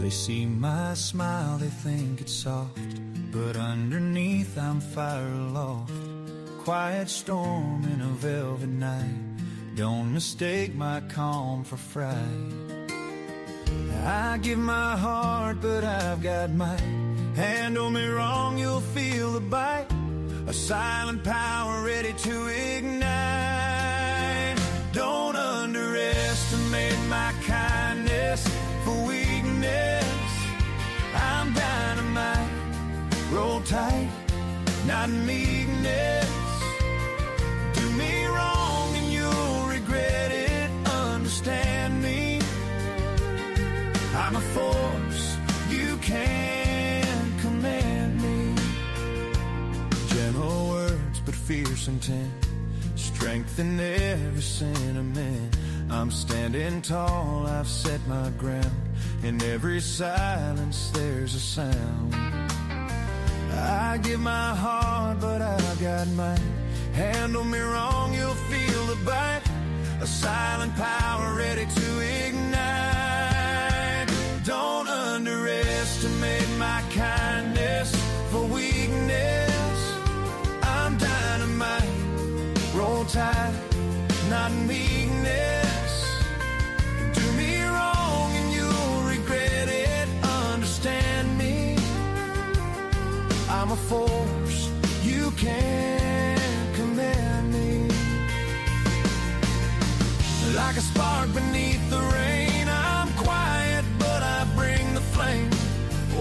They see my smile, they think it's soft, but underneath I'm fire aloft. Quiet storm in a velvet night, don't mistake my calm for fright. I give my heart, but I've got might. Handle me wrong, you'll feel the bite. A silent power ready to ignite. Don't underestimate my kindness for weakness. I'm dynamite, roll tight, not meekness. Do me wrong and you'll regret it. Understand me, I'm a force, you can't command me. Gentle words but fierce intent, strength in every sentiment. I'm standing tall, I've set my ground. In every silence there's a sound. I give my heart, but I've got mine. Handle me wrong, you'll feel the bite. A silent power ready to ignite. Don't underestimate my kindness for weakness. I'm dynamite, roll tide, not meekness. Do me wrong and you'll regret it. Understand me, I'm a force, you can't command me. Like a spark beneath the rain, I'm quiet but I bring the flame.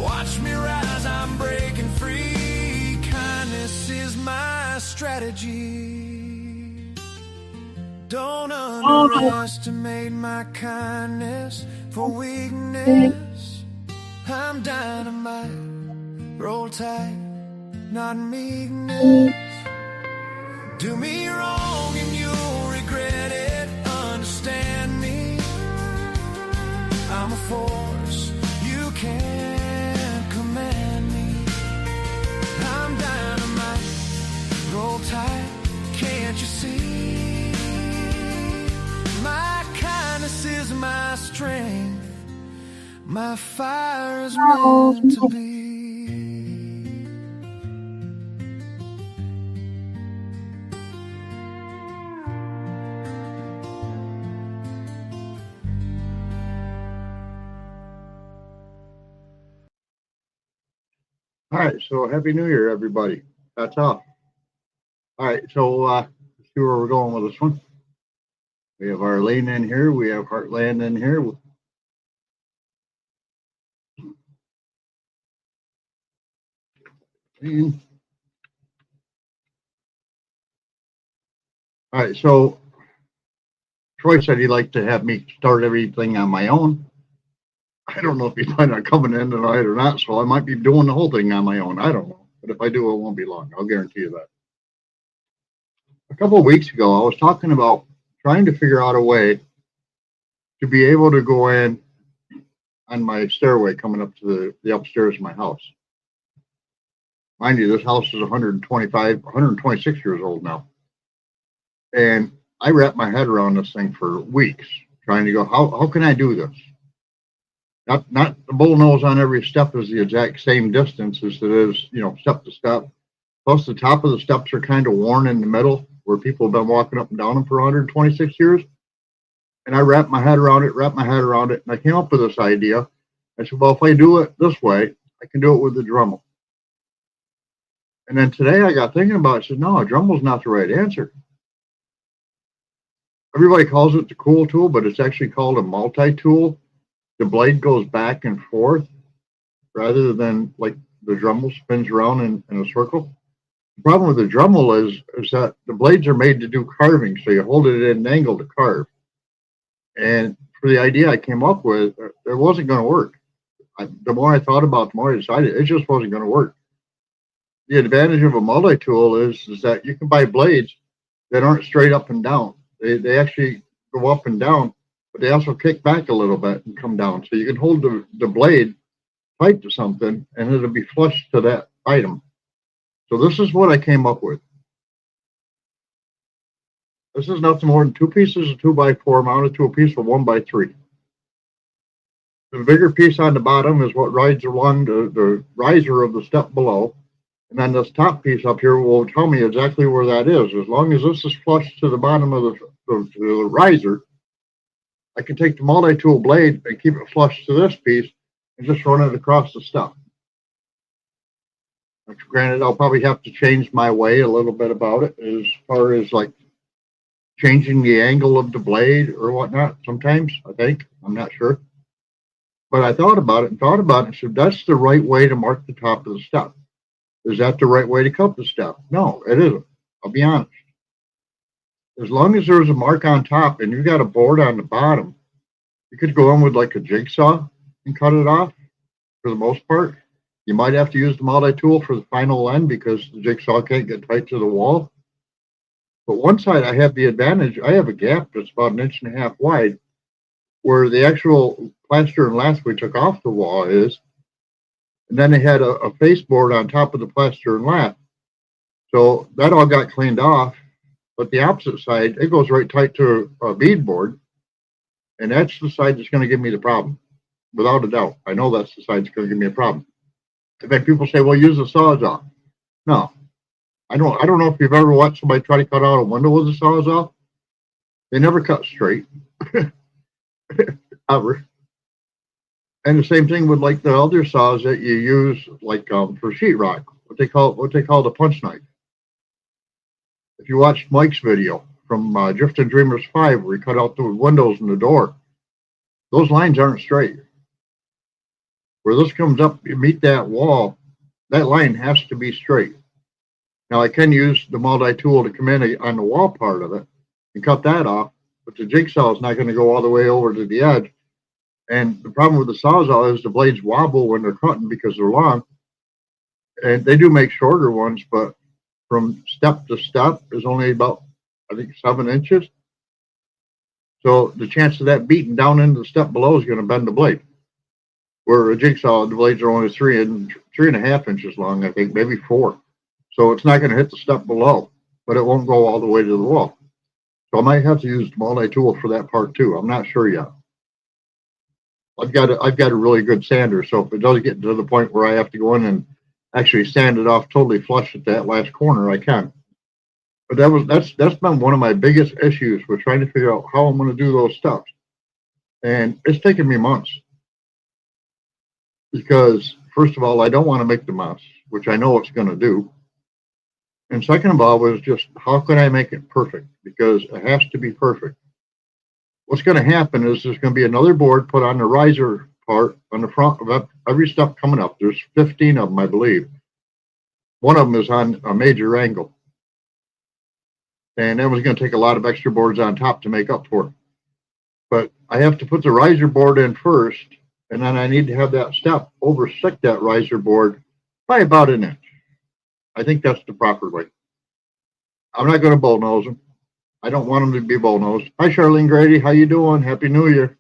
Watch me rise, I'm breaking free. Kindness is my strategy. Don't underestimate my kindness for weakness. I'm dynamite, roll tight, not meekness. Do me wrong and you'll regret it. Understand me, I'm a force, you can't command me. I'm dynamite, roll tight, can't you see? My kindness is my strength, my fire is meant to be. All right, so Happy New Year, everybody. That's all. All right, so let's see where we're going with this one. We have Arlene in here. We have Heartland in here. All right, so Troy said he'd like to have me start everything on my own. I don't know if he's planning on coming in tonight or not, so I might be doing the whole thing on my own. I don't know. But if I do, it won't be long. I'll guarantee you that. A couple of weeks ago, I was talking about trying to figure out a way to be able to go in on my stairway coming up to the upstairs of my house. Mind you, this house is 126 years old now. And I wrapped my head around this thing for weeks, trying to go, how can I do this? Not the bull nose on every step is the exact same distance as it is, step to step. Plus the top of the steps are kind of worn in the middle where people have been walking up and down them for 126 years. And I wrapped my head around it, and I came up with this idea. I said, well, if I do it this way, I can do it with the Dremel. And then today I got thinking about it. I said, no, a Dremel's not the right answer. Everybody calls it the cool tool, but it's actually called a multi-tool. The blade goes back and forth rather than like the Dremel spins around in a circle. The problem with the Dremel is that the blades are made to do carving, so you hold it at an angle to carve. And for the idea I came up with, it wasn't going to work. The more I thought about it, the more I decided it just wasn't going to work. The advantage of a multi-tool is that you can buy blades that aren't straight up and down. They actually go up and down, but they also kick back a little bit and come down. So you can hold the blade tight to something and it'll be flush to that item. So this is what I came up with. This is nothing more than two pieces of 2x4 mounted to a piece of 1x3. The bigger piece on the bottom is what rides along the riser of the step below. And then this top piece up here will tell me exactly where that is. As long as this is flush to the bottom of the riser, I can take the multi-tool blade and keep it flush to this piece and just run it across the step. Granted, I'll probably have to change my way a little bit about it as far as like changing the angle of the blade or whatnot sometimes, I think. I'm not sure. But I thought about it and said, that's the right way to mark the top of the step. Is that the right way to cut the step? No, it isn't. I'll be honest. As long as there's a mark on top and you've got a board on the bottom, you could go in with like a jigsaw and cut it off for the most part. You might have to use the multi-tool for the final end because the jigsaw can't get tight to the wall. But one side I have the advantage, I have a gap that's about 1.5 inches wide where the actual plaster and lath we took off the wall is. And then they had a face board on top of the plaster and lath. So that all got cleaned off. But the opposite side, it goes right tight to a bead board. And that's the side that's going to give me the problem. Without a doubt. I know that's the side that's going to give me a problem. In fact, people say, well, use a Sawzall. No. I don't know if you've ever watched somebody try to cut out a window with a Sawzall. They never cut straight. Ever. And the same thing with like the other saws that you use like for sheetrock, what they call the punch knife. If you watched Mike's video from Drifting Dreamers 5 where he cut out the windows and the door, those lines aren't straight. Where this comes up, you meet that wall, that line has to be straight. Now I can use the multi-tool to come in on the wall part of it and cut that off, but the jigsaw is not going to go all the way over to the edge. And the problem with the Sawzall is the blades wobble when they're cutting because they're long. And they do make shorter ones, but from step to step is only about, I think, 7 inches. So the chance of that beating down into the step below is going to bend the blade. Where a jigsaw, the blades are only 3.5 inches long, I think, maybe 4. So it's not going to hit the step below, but it won't go all the way to the wall. So I might have to use the multi-tool for that part too. I'm not sure yet. I've got a really good sander, so if it does get to the point where I have to go in and actually sand it off totally flush at that last corner, I can. But that's been one of my biggest issues with trying to figure out how I'm going to do those steps. And it's taken me months. Because first of all, I don't want to make the mess, which I know it's going to do. And second of all was just how can I make it perfect? Because it has to be perfect. What's going to happen is there's going to be another board put on the riser part on the front of every step coming up. There's 15 of them, I believe. One of them is on a major angle. And that was going to take a lot of extra boards on top to make up for it. But I have to put the riser board in first, and then I need to have that step overstick that riser board by about 1 inch. I think that's the proper way. I'm not going to bullnose them. I don't want them to be bullnosed. Hi, Charlene Grady. How you doing? Happy New Year.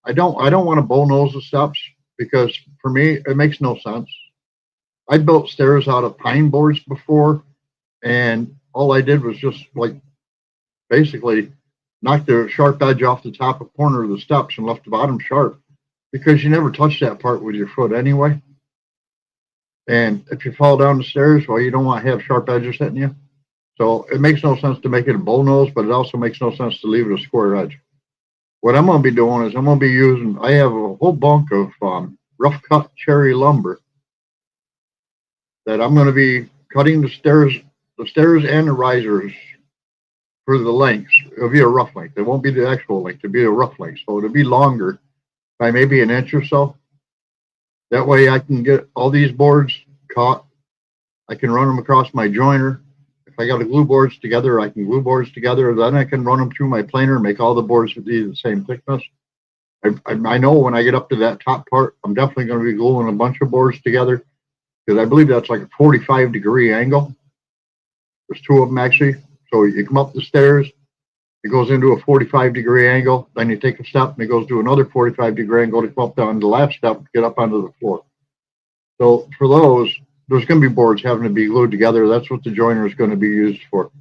I don't want to bullnose the steps because for me, it makes no sense. I built stairs out of pine boards before, and all I did was just like basically knock the sharp edge off the top of corner of the steps and left the bottom sharp because you never touch that part with your foot anyway. And if you fall down the stairs, well, you don't want to have sharp edges hitting you. So it makes no sense to make it a bullnose, but it also makes no sense to leave it a square edge. What I'm going to be doing is I'm going to be using, I have a whole bunk of rough cut cherry lumber that I'm going to be cutting the stairs and the risers for the lengths. It'll be a rough length. It won't be the actual length. It'll be a rough length. So it'll be longer by maybe 1 inch or so. That way I can get all these boards caught. I can run them across my joiner. If I got to glue boards together, I can glue boards together. Then I can run them through my planer, make all the boards be the same thickness. I know when I get up to that top part, I'm definitely going to be gluing a bunch of boards together because I believe that's like a 45-degree angle. There's 2 of them actually. So you come up the stairs, it goes into a 45-degree angle. Then you take a step and it goes to another 45-degree angle to come up down the last step to get up onto the floor. So for those, there's going to be boards having to be glued together. That's what the joiner is going to be used for.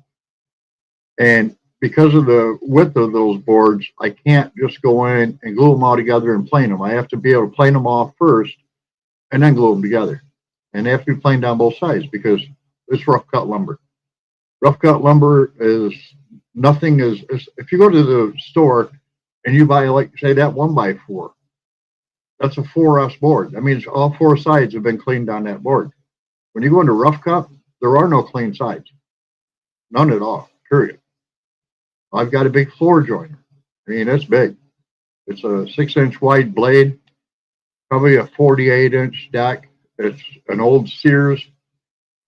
And because of the width of those boards, I can't just go in and glue them all together and plane them. I have to be able to plane them off first and then glue them together. And they have to be planed down both sides because it's rough cut lumber. Rough cut lumber is nothing is if you go to the store and you buy, like, say, that 1x4, that's a 4S board. That means all four sides have been cleaned on that board. When you go into rough cut, there are no clean sides. None at all, period. I've got a big floor joiner. I mean, it's big. It's a 6-inch wide blade, probably a 48-inch deck. It's an old Sears.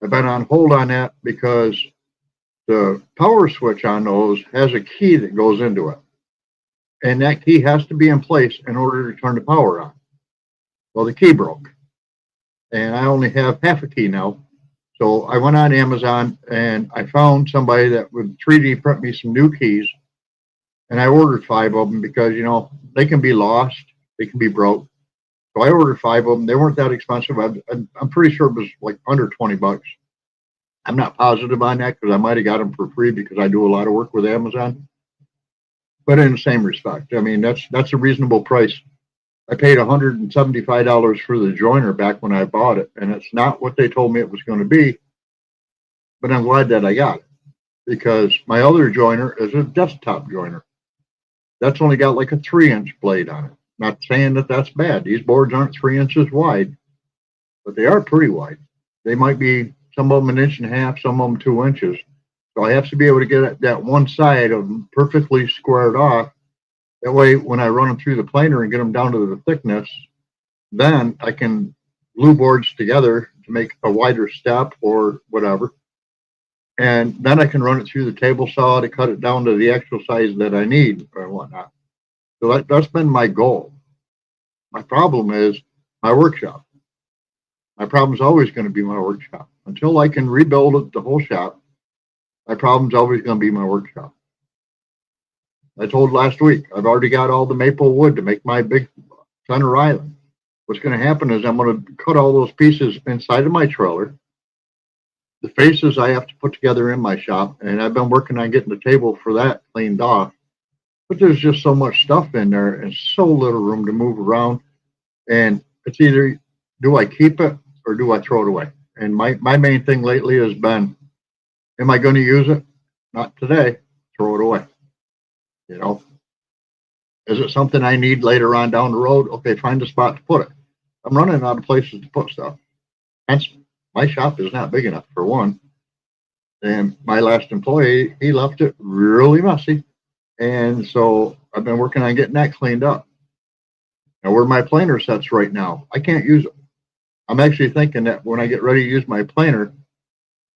I've been on hold on that because the power switch on those has a key that goes into it. And that key has to be in place in order to turn the power on. Well, the key broke. And I only have half a key now. So I went on Amazon and I found somebody that would 3D print me some new keys. And I ordered 5 of them because, you know, they can be lost. They can be broke. So I ordered 5 of them. They weren't that expensive. I'm pretty sure it was like under $20. I'm not positive on that because I might have got them for free because I do a lot of work with Amazon. But in the same respect, I mean, that's a reasonable price. I paid $175 for the joiner back when I bought it, and it's not what they told me it was going to be. But I'm glad that I got it because my other joiner is a desktop joiner. That's only got like a 3-inch blade on it. Not saying that that's bad. These boards aren't 3 inches wide, but they are pretty wide. They might be, some of them 1.5 inches, some of them 2 inches. So I have to be able to get that one side of them perfectly squared off. That way, when I run them through the planer and get them down to the thickness, then I can glue boards together to make a wider step or whatever. And then I can run it through the table saw to cut it down to the actual size that I need or whatnot. So that's been my goal. My problem is my workshop. My problem is always going to be my workshop. Until I can rebuild the whole shop, my problem is always going to be my workshop. I told last week, I've already got all the maple wood to make my big center island. What's going to happen is I'm going to cut all those pieces inside of my trailer. The faces I have to put together in my shop, and I've been working on getting the table for that cleaned off. But there's just so much stuff in there and so little room to move around. And it's either, do I keep it or do I throw it away? And my main thing lately has been, am I going to use it? Not today. Throw it away. You know, is it something I need later on down the road? Okay, find a spot to put it. I'm running out of places to put stuff. Hence, my shop is not big enough, for one. And my last employee, he left it really messy. And so I've been working on getting that cleaned up. Now, where my planer sits right now, I can't use it. I'm actually thinking that when I get ready to use my planer,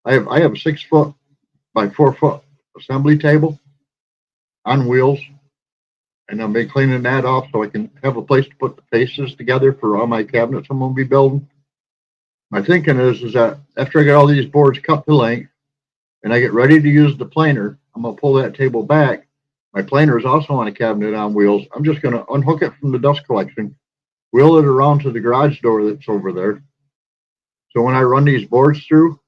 I have a 6 foot by 4 foot assembly table on wheels, and I'll be cleaning that off so I can have a place to put the faces together for all my cabinets I'm going to be building. My thinking is that after I get all these boards cut to length and I get ready to use the planer, I'm going to pull that table back. My planer is also on a cabinet on wheels. I'm just going to unhook it from the dust collection, wheel it around to the garage door that's over there. So when I run these boards through,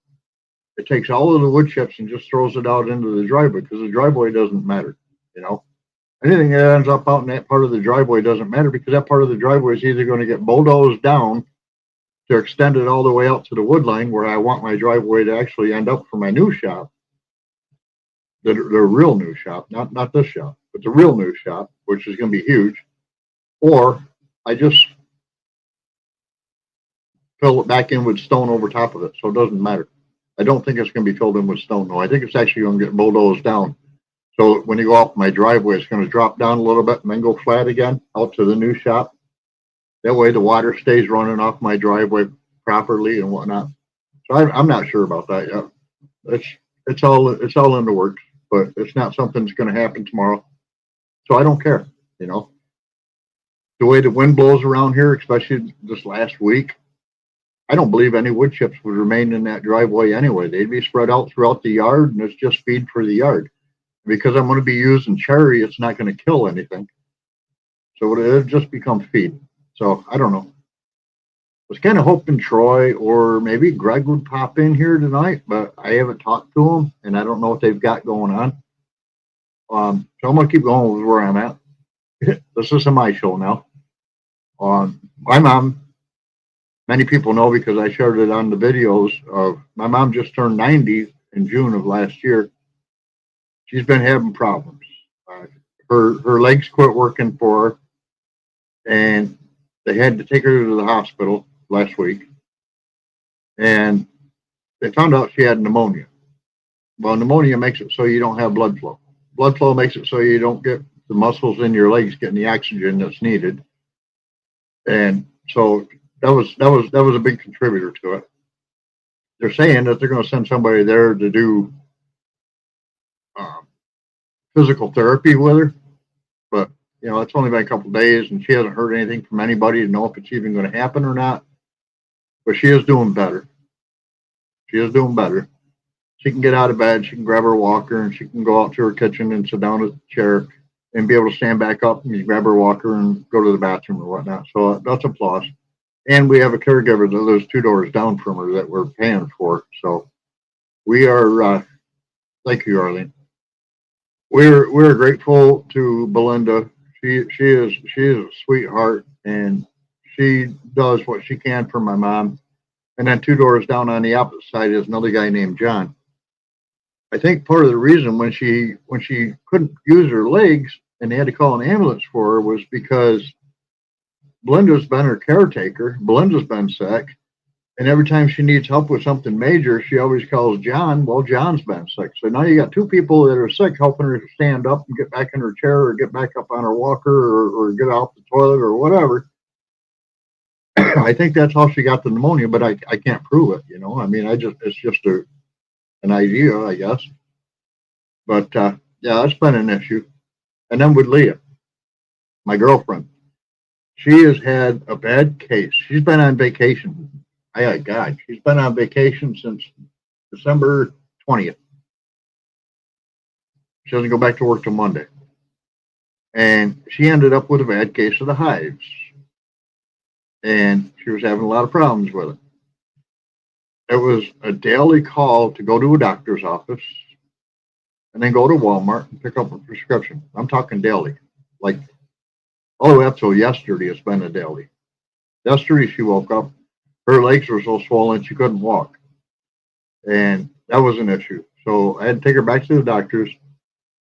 it takes all of the wood chips and just throws it out into the driveway because the driveway doesn't matter. You know, anything that ends up out in that part of the driveway doesn't matter because that part of the driveway is either going to get bulldozed down to extend it all the way out to the wood line where I want my driveway to actually end up for my new shop, the real new shop, not this shop, but the real new shop, which is going to be huge, or I just fill it back in with stone over top of it, so it doesn't matter. I don't think it's going to be filled in with stone, though. I think it's actually going to get bulldozed down. So when you go off my driveway, it's going to drop down a little bit and then go flat again out to the new shop. That way the water stays running off my driveway properly and whatnot. So I'm not sure about that yet. It's all in the works, but it's not something that's going to happen tomorrow. So I don't care, you know. The way the wind blows around here, especially this last week, I don't believe any wood chips would remain in that driveway anyway. They'd be spread out throughout the yard, and it's just feed for the yard. Because I'm going to be using cherry, it's not going to kill anything. So it'll just become feed. So I don't know. I was kind of hoping Troy or maybe Greg would pop in here tonight, but I haven't talked to them, and I don't know what they've got going on. So I'm going to keep going with where I'm at. This isn't my show now. My mom, many people know because I shared it on the videos of my mom just turned 90 in June of last year. She's been having problems. Her legs quit working for her, and they had to take her to the hospital last week. And they found out she had pneumonia. Well, pneumonia makes it so you don't have blood flow. Blood flow makes it so you don't get the muscles in your legs getting the oxygen that's needed. And so that was a big contributor to it. They're saying that they're going to send somebody there to do physical therapy with her, but it's only been a couple of days, and she hasn't heard anything from anybody to know if it's even going to happen or not. But she is doing better. She is doing better. She can get out of bed, she can grab her walker, and she can go out to her kitchen and sit down at the chair and be able to stand back up and grab her walker and go to the bathroom or whatnot. So that's a plus. And we have a caregiver that lives 2 doors down from her that we're paying for. So we are, thank you, Arlene. We're grateful to Belinda. She is a sweetheart, and she does what she can for my mom. And then 2 doors down on the opposite side is another guy named John. I think part of the reason when she couldn't use her legs and they had to call an ambulance for her was because Belinda's been her caretaker. Belinda's been sick, and every time she needs help with something major, she always calls John. Well, John's been sick, so now you got 2 people that are sick helping her stand up and get back in her chair or get back up on her walker or get out the toilet or whatever. I think that's how she got the pneumonia, but I can't prove it. I mean, it's just an idea, I guess. But yeah, it's been an issue. And then with Leah, my girlfriend, she has had a bad case. She's been on vacation. God, she's been on vacation since December 20th. She doesn't go back to work till Monday. And she ended up with a bad case of the hives. And she was having a lot of problems with it. It was a daily call to go to a doctor's office and then go to Walmart and pick up a prescription. I'm talking daily. Like all the way up till yesterday, it's been a daily. Yesterday, she woke up. Her legs were so swollen she couldn't walk. And that was an issue. So I had to take her back to the doctor's.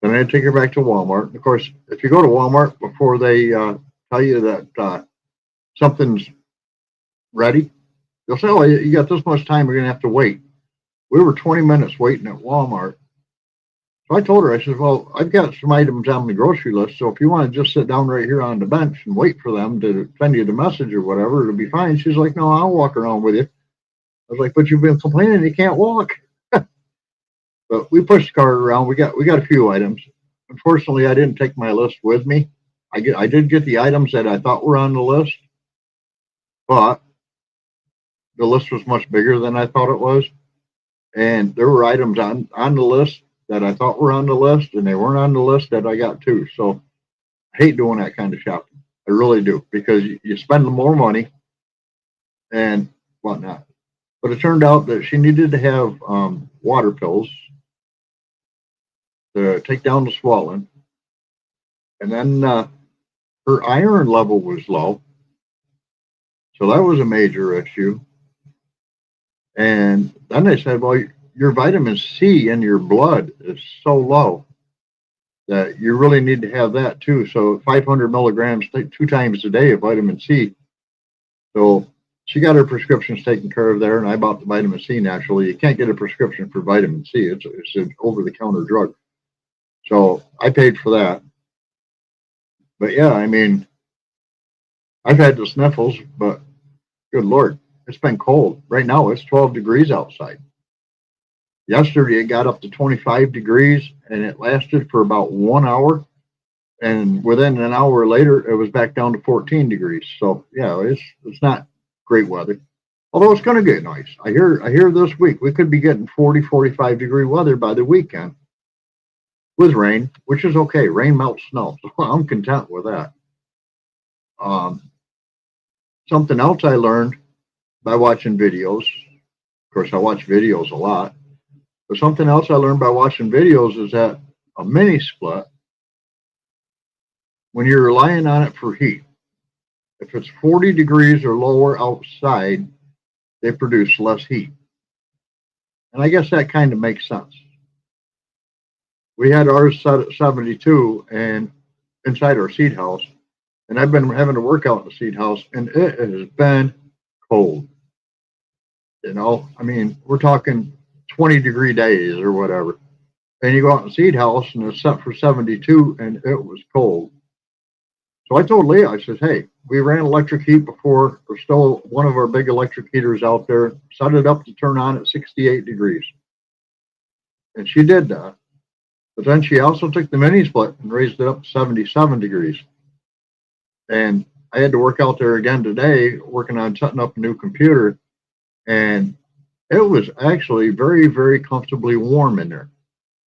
Then I had to take her back to Walmart. Of course, if you go to Walmart before they tell you that something's ready, they'll say, oh, you got this much time, you're going to have to wait. We were 20 minutes waiting at Walmart. So I told her, I said, well, I've got some items on the grocery list, so if you want to just sit down right here on the bench and wait for them to send you the message or whatever, it'll be fine. She's like, no, I'll walk around with you. I was like, but you've been complaining you can't walk. But we pushed the cart around. We got a few items. Unfortunately, I didn't take my list with me. I did get the items that I thought were on the list, but the list was much bigger than I thought it was. And there were items on the list that I thought were on the list, and they weren't on the list that I got too. So I hate doing that kind of shopping. I really do, because you spend more money and whatnot. But it turned out that she needed to have water pills to take down the swelling. And then her iron level was low. So that was a major issue. And then they said, well, your vitamin C in your blood is so low that you really need to have that too. So 500 milligrams 2 times a day of vitamin C. So she got her prescriptions taken care of there, and I bought the vitamin C naturally. You can't get a prescription for vitamin C. It's an over-the-counter drug. So I paid for that. But yeah, I mean, I've had the sniffles, but good Lord, it's been cold. Right now, it's 12 degrees outside. Yesterday, it got up to 25 degrees, and it lasted for about 1 hour. And within an hour later, it was back down to 14 degrees. So yeah, it's not great weather. Although it's going to get nice. I hear this week we could be getting 40, 45 degree weather by the weekend with rain, which is okay. Rain melts snow, so I'm content with that. Something else I learned by watching videos. Of course, I watch videos a lot. But something else I learned by watching videos is that a mini split when you're relying on it for heat, if it's 40 degrees or lower outside, they produce less heat. And I guess that kind of makes sense. We had ours set at 72 and inside our seed house, and I've been having to work out in the seed house, and it has been cold. You know, I mean, we're talking 20-degree days or whatever. And you go out in the seed house and it's set for 72 and it was cold. So I told Leah, I said, hey, we ran electric heat before. There's still one of our big electric heaters out there. Set it up to turn on at 68 degrees. And she did that. But then she also took the mini split and raised it up to 77 degrees. And I had to work out there again today, working on setting up a new computer. And it was actually very, very comfortably warm in there.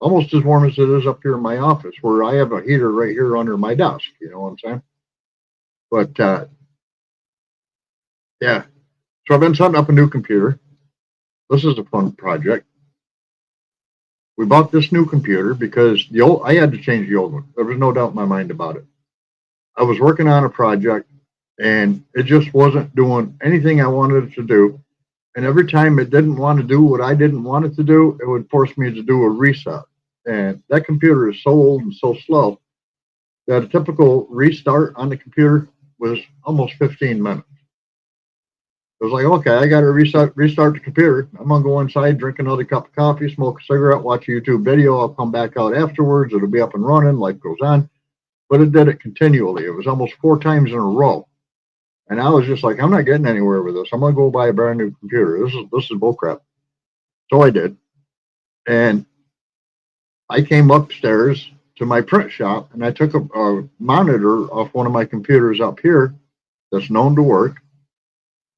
Almost as warm as it is up here in my office, where I have a heater right here under my desk. You know what I'm saying? But yeah, so I've been setting up a new computer. This is a fun project. We bought this new computer because I had to change the old one. There was no doubt in my mind about it. I was working on a project and it just wasn't doing anything I wanted it to do. And every time it didn't want to do what I didn't want it to do, it would force me to do a reset. And that computer is so old and so slow that a typical restart on the computer was almost 15 minutes. It was like, okay, I got to restart the computer. I'm going to go inside, drink another cup of coffee, smoke a cigarette, watch a YouTube video. I'll come back out afterwards. It'll be up and running. Life goes on. But it did it continually. It was almost 4 times in a row. And I was just like, I'm not getting anywhere with this. I'm going to go buy a brand new computer. This is bullcrap. So I did. And I came upstairs to my print shop and I took a monitor off one of my computers up here that's known to work.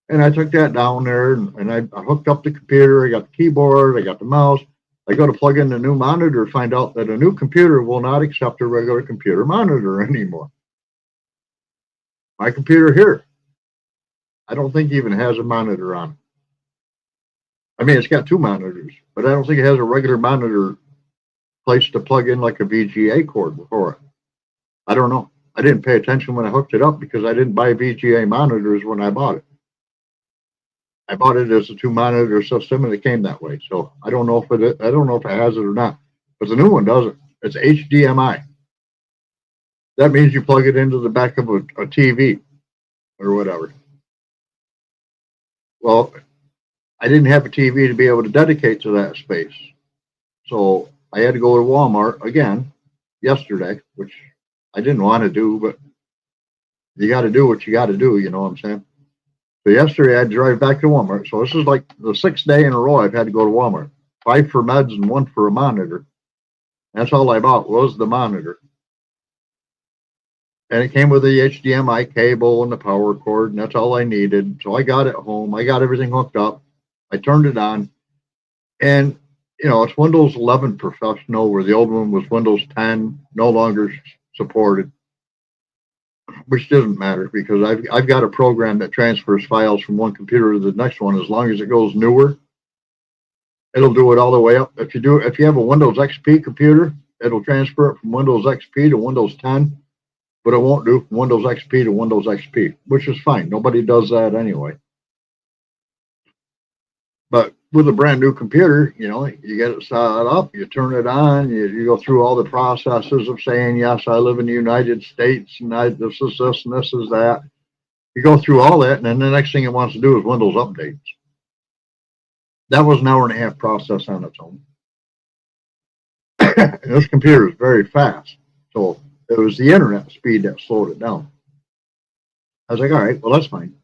And I took that down there and I hooked up the computer. I got the keyboard. I got the mouse. I go to plug in the new monitor, find out that a new computer will not accept a regular computer monitor anymore. My computer here, I don't think even has a monitor on it. I mean, it's got 2 monitors, but I don't think it has a regular monitor place to plug in like a VGA cord before it. I don't know. I didn't pay attention when I hooked it up because I didn't buy VGA monitors when I bought it. I bought it as a 2-monitor system and it came that way. So I don't know if it has it or not. But the new one doesn't. It's HDMI. That means you plug it into the back of a TV or whatever. Well, I didn't have a TV to be able to dedicate to that space. So I had to go to Walmart again yesterday, which I didn't want to do, but you got to do what you got to do, you know what I'm saying? So yesterday I had to drive back to Walmart. So this is like the 6th day in a row I've had to go to Walmart. 5 for meds and 1 for a monitor. That's all I bought was the monitor. And it came with the HDMI cable and the power cord, and that's all I needed. So I got it home. I got everything hooked up. I turned it on. And, you know, it's Windows 11 Professional, where the old one was Windows 10, no longer supported. Which doesn't matter because I've got a program that transfers files from one computer to the next one. As long as it goes newer, it'll do it all the way up. If you have a Windows XP computer, it'll transfer it from Windows XP to Windows 10, but it won't do from Windows XP to Windows XP, which is fine. Nobody does that anyway. But with a brand new computer, you know, you get it set up, you turn it on, you go through all the processes of saying, yes, I live in the United States, and this is this, and this is that. You go through all that, and then the next thing it wants to do is Windows updates. That was an 1.5-hour process on its own. And this computer is very fast. So it was the internet speed that slowed it down. I was like, all right, well, that's fine.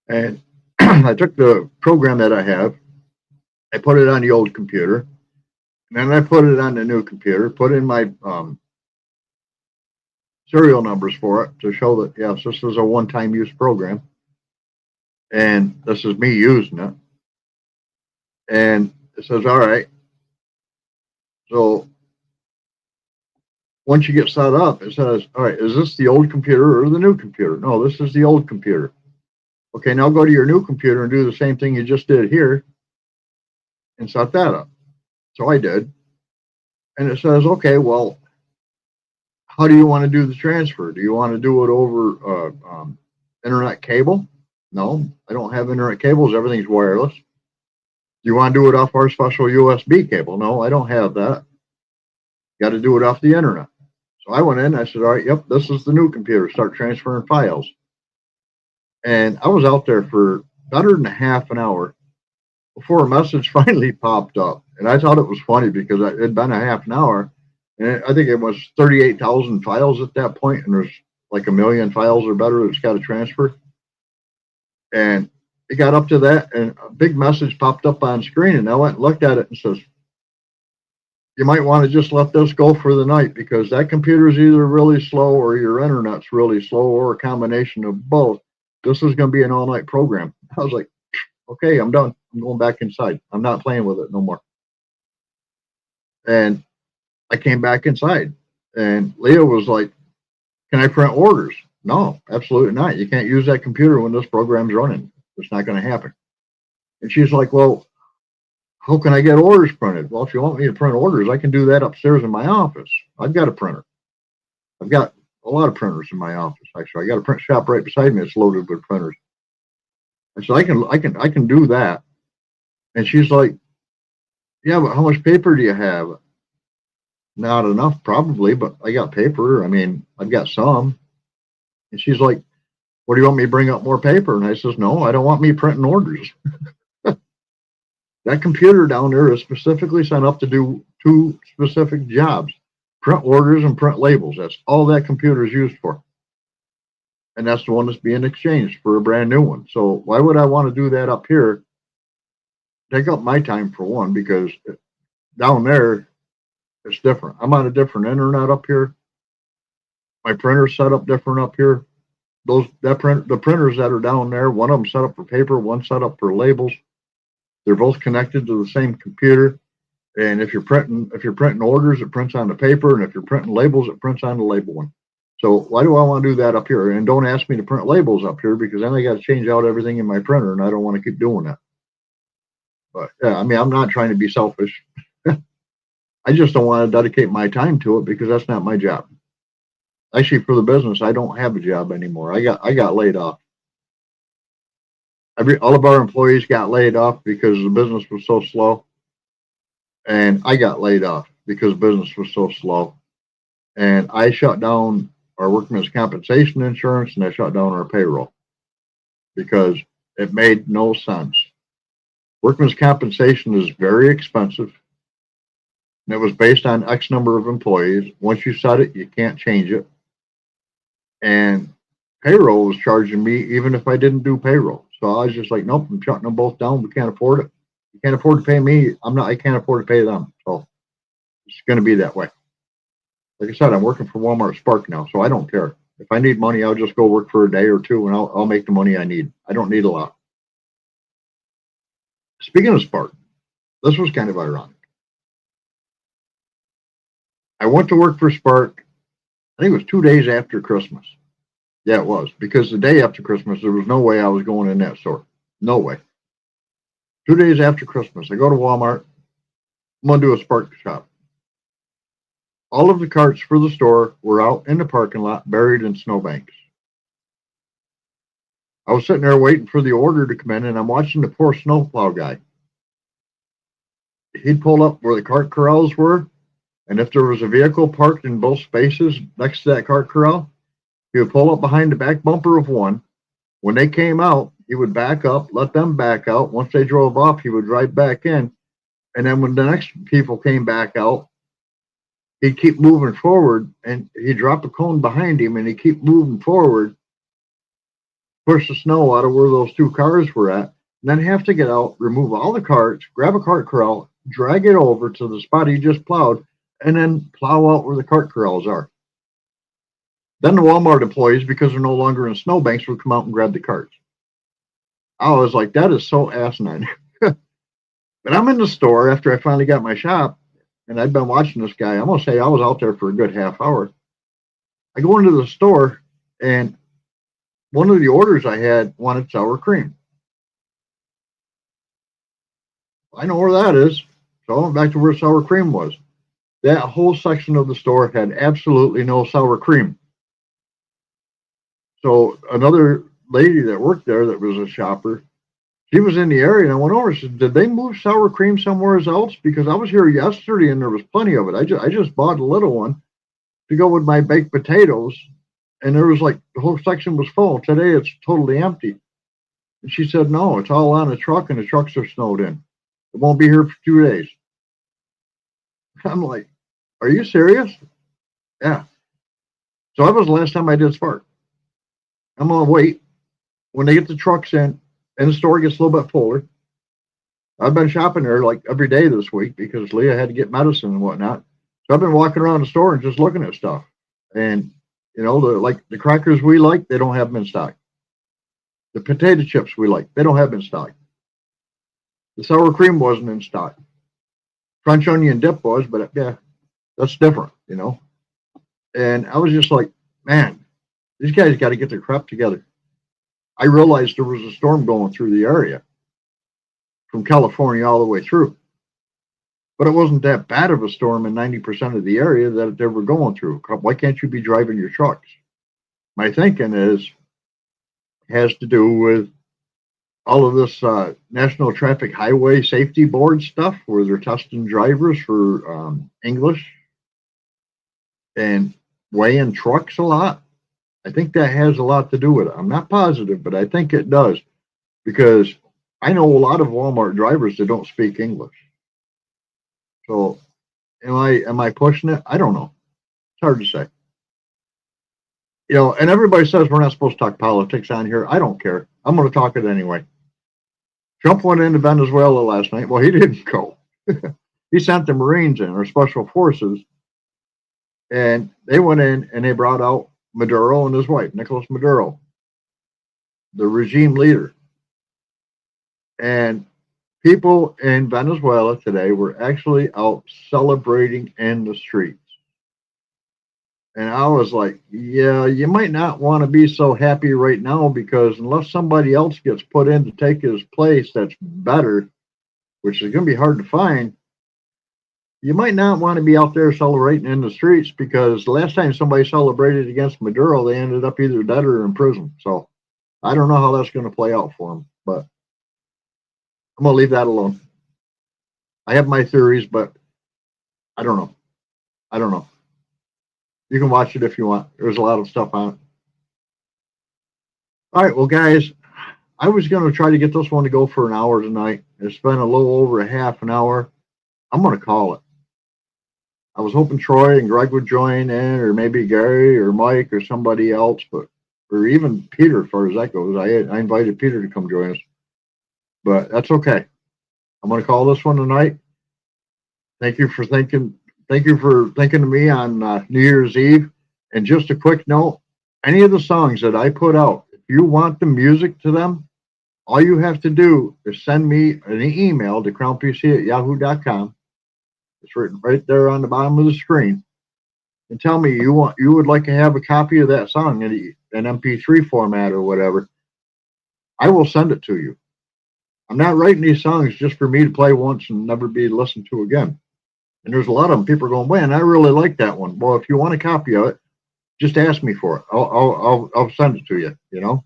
And I took the program that I have, I put it on the old computer, and then I put it on the new computer, put in my serial numbers for it to show that, yes, this is a one-time use program, and this is me using it. And it says, all right, so once you get set up, it says, all right, is this the old computer or the new computer? No, this is the old computer. Okay, now go to your new computer and do the same thing you just did here and set that up. So I did. And it says, okay, well, how do you want to do the transfer? Do you want to do it over internet cable? No, I don't have internet cables. Everything's wireless. Do you want to do it off our special USB cable? No, I don't have that. Got to do it off the internet. So I went in. I said, all right, yep, this is the new computer. Start transferring files. And I was out there for better than a half an hour before a message finally popped up. And I thought it was funny because it had been a half an hour. And I think it was 38,000 files at that point, and there's like 1,000,000 files or better that's got to transfer. And it got up to that, and a big message popped up on screen, and I went and looked at it and says, you might want to just let this go for the night because that computer is either really slow or your internet's really slow or a combination of both. This is going to be an all-night program. I was like, okay, I'm done. I'm going back inside. I'm not playing with it no more. And I came back inside, and Leah was like, can I print orders? No, absolutely not. You can't use that computer when this program's running. It's not going to happen. And she's like, well, how can I get orders printed? Well, if you want me to print orders, I can do that upstairs in my office. I've got a printer. I've got a lot of printers in my office. Actually, I got a print shop right beside me. It's loaded with printers. I said, I can do that. And she's like, yeah, but how much paper do you have? Not enough, probably, but I got paper. I mean, I've got some. And she's like, what do you want me to bring up more paper? And I says, no, I don't want me printing orders. That computer down there is specifically set up to do two specific jobs, print orders and print labels. That's all that computer is used for. And that's the one that's being exchanged for a brand new one. So why would I want to do that up here? Take up my time for one, because down there, it's different. I'm on a different internet up here. My printer's set up different up here. The printers that are down there, one of them set up for paper, one set up for labels. They're both connected to the same computer. And if you're printing orders, it prints on the paper, and if you're printing labels, it prints on the label one. So why do I want to do that up here? And don't ask me to print labels up here, because then I got to change out everything in my printer, and I don't want to keep doing that. But yeah, I mean, I'm not trying to be selfish. I just don't want to dedicate my time to it because that's not my job. Actually, for the business, I don't have a job anymore. I got laid off. All of our employees got laid off because the business was so slow, and I got laid off because business was so slow, and I shut down our workman's compensation insurance, and I shut down our payroll because it made no sense. Workman's compensation is very expensive, and it was based on X number of employees. Once you set it, you can't change it. And payroll was charging me even if I didn't do payroll. So I was just like, nope, I'm shutting them both down. We can't afford it. You can't afford to pay me. I can't afford to pay them. So it's going to be that way. Like I said, I'm working for Walmart Spark now, so I don't care. If I need money, I'll just go work for a day or two, and I'll make the money I need. I don't need a lot. Speaking of Spark, this was kind of ironic. I went to work for Spark, I think it was 2 days after Christmas. Yeah, it was, because the day after Christmas, there was no way I was going in that store. No way. 2 days after Christmas, I go to Walmart. I'm going to do a Spark shop. All of the carts for the store were out in the parking lot, buried in snowbanks. I was sitting there waiting for the order to come in, and I'm watching the poor snowplow guy. He'd pull up where the cart corrals were, and if there was a vehicle parked in both spaces next to that cart corral, he would pull up behind the back bumper of one. When they came out, he would back up, let them back out. Once they drove off, he would drive back in. And then when the next people came back out, he'd keep moving forward, and he'd drop a cone behind him, and he'd keep moving forward, push the snow out of where those two cars were at, and then have to get out, remove all the carts, grab a cart corral, drag it over to the spot he just plowed, and then plow out where the cart corrals are. Then the Walmart employees, because they're no longer in snowbanks, would come out and grab the carts. I was like, that is so asinine. But I'm in the store after I finally got my shop, and I'd been watching this guy. I'm going to say I was out there for a good half hour. I go into the store, and one of the orders I had wanted sour cream. I know where that is, so I went back to where sour cream was. That whole section of the store had absolutely no sour cream. So another lady that worked there that was a shopper, she was in the area, and I went over and said, did they move sour cream somewhere else? Because I was here yesterday and there was plenty of it. I just bought a little one to go with my baked potatoes, and there was like the whole section was full. Today it's totally empty. And she said, no, it's all on a truck, and the trucks are snowed in. It won't be here for 2 days. I'm like, are you serious? Yeah. So that was the last time I did Spark. I'm going to wait. When they get the trucks in and the store gets a little bit fuller, I've been shopping there like every day this week because Leah had to get medicine and whatnot. So I've been walking around the store and just looking at stuff. And, you know, the crackers we like, they don't have them in stock. The potato chips we like, they don't have them in stock. The sour cream wasn't in stock. Crunch onion dip was, but yeah, that's different, you know. And I was just like, man, these guys got to get their crap together. I realized there was a storm going through the area from California all the way through. But it wasn't that bad of a storm in 90% of the area that they were going through. Why can't you be driving your trucks? My thinking has to do with all of this National Traffic Highway Safety Board stuff where they're testing drivers for English and weighing trucks a lot. I think that has a lot to do with it. I'm not positive, but I think it does because I know a lot of Walmart drivers that don't speak English. So am I pushing it? I don't know. It's hard to say. You know, and everybody says we're not supposed to talk politics on here. I don't care. I'm going to talk it anyway. Trump went into Venezuela last night. Well, he didn't go. He sent the Marines in, or Special Forces, and they went in and they brought out Maduro and his wife, Nicolas Maduro, the regime leader. And people in Venezuela today were actually out celebrating in the streets. And I was like, yeah, you might not want to be so happy right now because unless somebody else gets put in to take his place that's better, which is going to be hard to find, you might not want to be out there celebrating in the streets because the last time somebody celebrated against Maduro, they ended up either dead or in prison. So I don't know how that's going to play out for them, but I'm going to leave that alone. I have my theories, but I don't know. I don't know. You can watch it if you want. There's a lot of stuff on it. All right, well, guys, I was going to try to get this one to go for an hour tonight. It's been a little over a half an hour. I'm going to call it. I was hoping Troy and Greg would join in, or maybe Gary or Mike or somebody else, or even Peter, as far as that goes. I invited Peter to come join us, but that's okay. I'm going to call this one tonight. Thank you for thinking. Thank you for thinking of me on New Year's Eve. And just a quick note, any of the songs that I put out, if you want the music to them, all you have to do is send me an email to crownpc@yahoo.com. It's written right there on the bottom of the screen. And tell me you would like to have a copy of that song in an MP3 format or whatever. I will send it to you. I'm not writing these songs just for me to play once and never be listened to again. And there's a lot of them. People are going, man, I really like that one. Well, if you want a copy of it, just ask me for it. I'll send it to you. You know,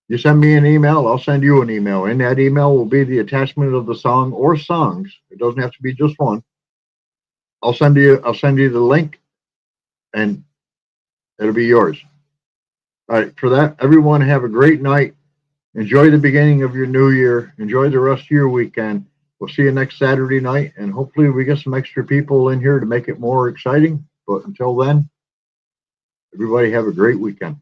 you send me an email, I'll send you an email. In that email will be the attachment of the song or songs. It doesn't have to be just one. I'll send you the link, and it'll be yours. All right. For that, everyone have a great night. Enjoy the beginning of your new year. Enjoy the rest of your weekend. We'll see you next Saturday night, and hopefully we get some extra people in here to make it more exciting. But until then, everybody have a great weekend.